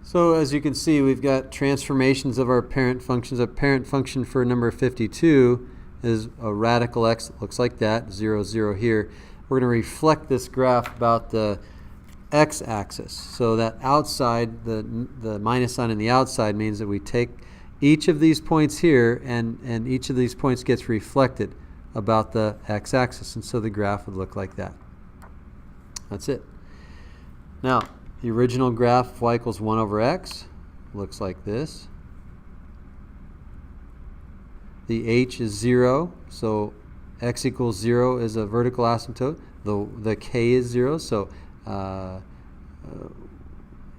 So as you can see, we've got transformations of our parent functions. A parent function for number 52 is a radical x that looks like that, 0, 0 here. We're going to reflect this graph about the x-axis. So that outside, the minus sign on the outside means that we take each of these points here, and each of these points gets reflected about the x-axis. And so the graph would look like that. That's it. Now, the original graph y equals 1 over x looks like this. The h is 0, so x equals 0 is a vertical asymptote. The k is 0, so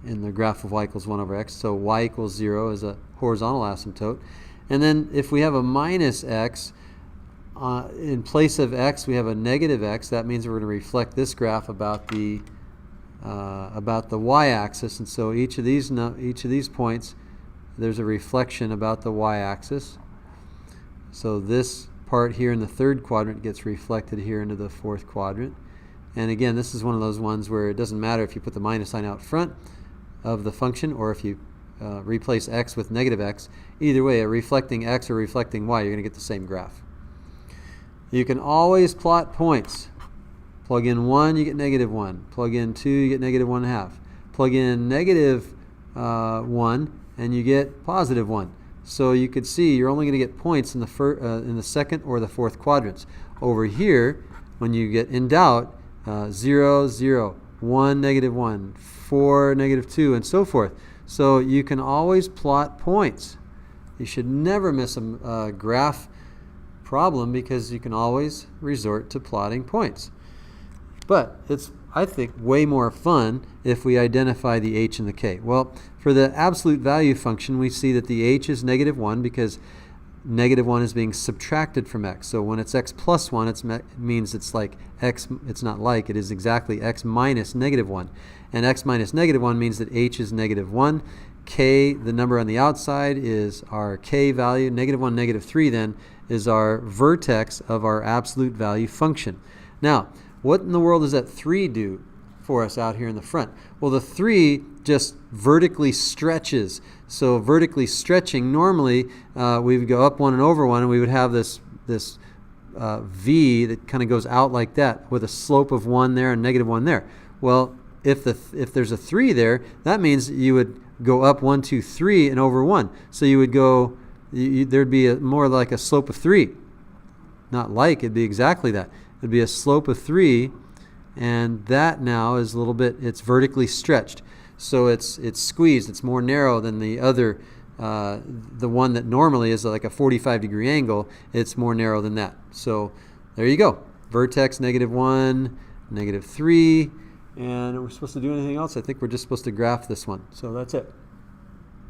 in the graph of y equals 1 over x, so y equals 0 is a horizontal asymptote. And then if we have a minus x, in place of x we have a negative x. That means we're going to reflect this graph about the y-axis, and so each of these points there's a reflection about the y-axis. So this part here in the third quadrant gets reflected here into the fourth quadrant. And again, this is one of those ones where it doesn't matter if you put the minus sign out front of the function or if you replace x with negative x. Either way, reflecting x or reflecting y, you're going to get the same graph. You can always plot points. Plug in 1, you get negative 1. Plug in 2, you get negative 1/2. Plug in negative 1, and you get positive 1. So you could see you're only going to get points in the second or the fourth quadrants. Over here, when you get in doubt, 0, 0, 1, negative 1, 4, negative 2, and so forth. So you can always plot points. You should never miss a graph problem because you can always resort to plotting points. But it's, I think, way more fun if we identify the h and the k. Well, for the absolute value function, we see that the h is negative 1 because negative 1 is being subtracted from x. So when it's x plus 1, it means it's like x, it's not like, it is exactly x minus negative 1. And x minus negative 1 means that h is negative 1. K, the number on the outside, is our k value. Negative 1, negative 3 then is our vertex of our absolute value function. Now, what in the world does that 3 do for us out here in the front? Well, the 3 just vertically stretches. So vertically stretching, normally we would go up 1 and over 1, and we would have this V that kind of goes out like that with a slope of 1 there and negative 1 there. Well, if there's a 3 there, that means you would go up 1, 2, 3 and over 1. So you would go, there'd be more like a slope of 3. Not like, it'd be exactly that. It'd be a slope of 3, and that now is a little bit, it's vertically stretched. So it's squeezed, it's more narrow than the other, the one that normally is like a 45-degree angle. It's more narrow than that. So there you go. Vertex negative 1, negative 3, and we're supposed to do anything else? I think we're just supposed to graph this one. So that's it.